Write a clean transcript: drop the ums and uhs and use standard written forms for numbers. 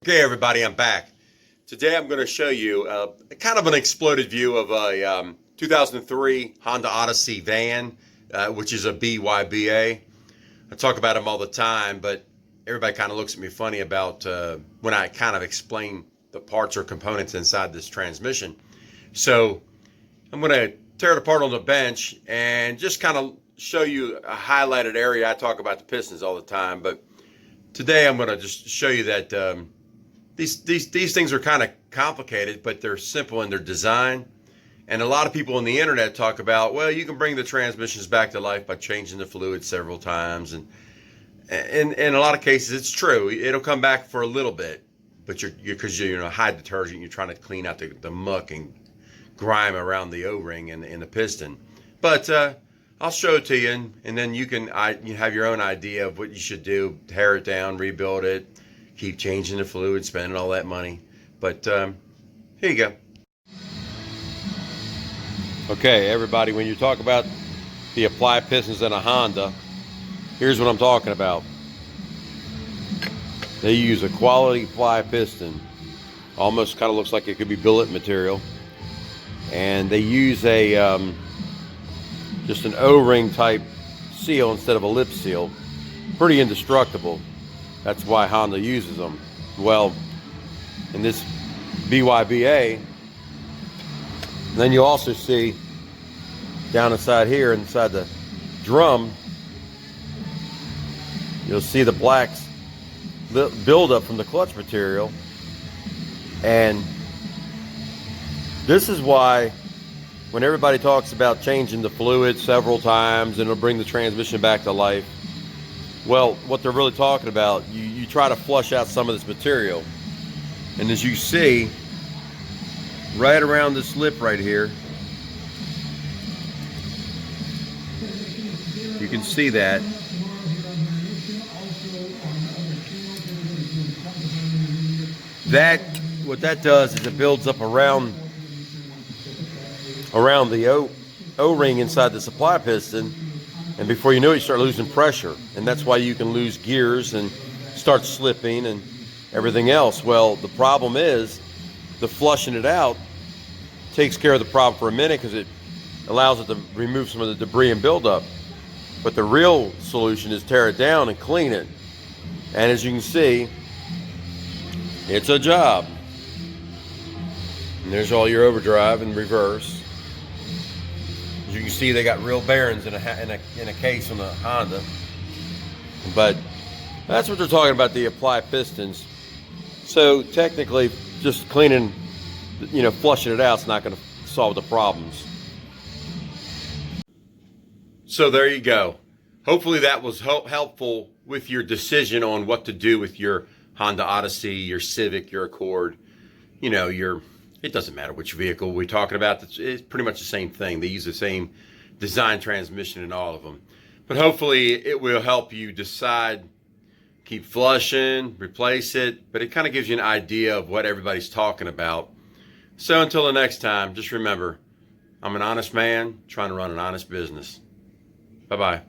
Okay, everybody, I'm back. Today I'm going to show you kind of an exploded view of a 2003 Honda Odyssey van, which is a BYBA. I talk about them all the time, but everybody kind of looks at me funny about when I kind of explain the parts or components inside this transmission. So I'm going to tear it apart on the bench and just kind of show you a highlighted area. I talk about the pistons all the time, but today I'm going to just show you that these things are kind of complicated, but they're simple in their design. And a lot of people on the internet talk about, well, you can bring the transmissions back to life by changing the fluid several times. And in a lot of cases, it's true. It'll come back for a little bit, but because you're high detergent, you're trying to clean out the muck and grime around the O-ring and the piston. But I'll show it to you, and then you have your own idea of what you should do. Tear it down, rebuild it, keep changing the fluid, spending all that money. But here you go. Okay, everybody, when you talk about the apply pistons in a Honda, here's what I'm talking about. They use a quality apply piston. Almost kind of looks like it could be billet material. And they use a just an O-ring type seal instead of a lip seal. Pretty indestructible. That's why Honda uses them. Well, in this BYBA, then you also see down inside here, inside the drum, you'll see the blacks build up from the clutch material. And this is why when everybody talks about changing the fluid several times and it'll bring the transmission back to life, well, what they're really talking about, you try to flush out some of this material. And as you see, right around this lip right here, you can see that. What that does is it builds up around the O-ring inside the supply piston. And before you know it, you start losing pressure. And that's why you can lose gears and start slipping and everything else. Well, the problem is the flushing it out takes care of the problem for a minute because it allows it to remove some of the debris and buildup. But the real solution is tear it down and clean it. And as you can see, it's a job. And there's all your overdrive and reverse. As you can see, they got real bearings in a case on the Honda. But that's what they're talking about, the apply pistons. So technically, just cleaning, flushing it out is not going to solve the problems. So there you go. Hopefully that was helpful with your decision on what to do with your Honda Odyssey, your Civic, your Accord, it doesn't matter which vehicle we're talking about. It's pretty much the same thing. They use the same design transmission in all of them. But hopefully it will help you decide, keep flushing, replace it. But it kind of gives you an idea of what everybody's talking about. So until the next time, just remember, I'm an honest man trying to run an honest business. Bye-bye.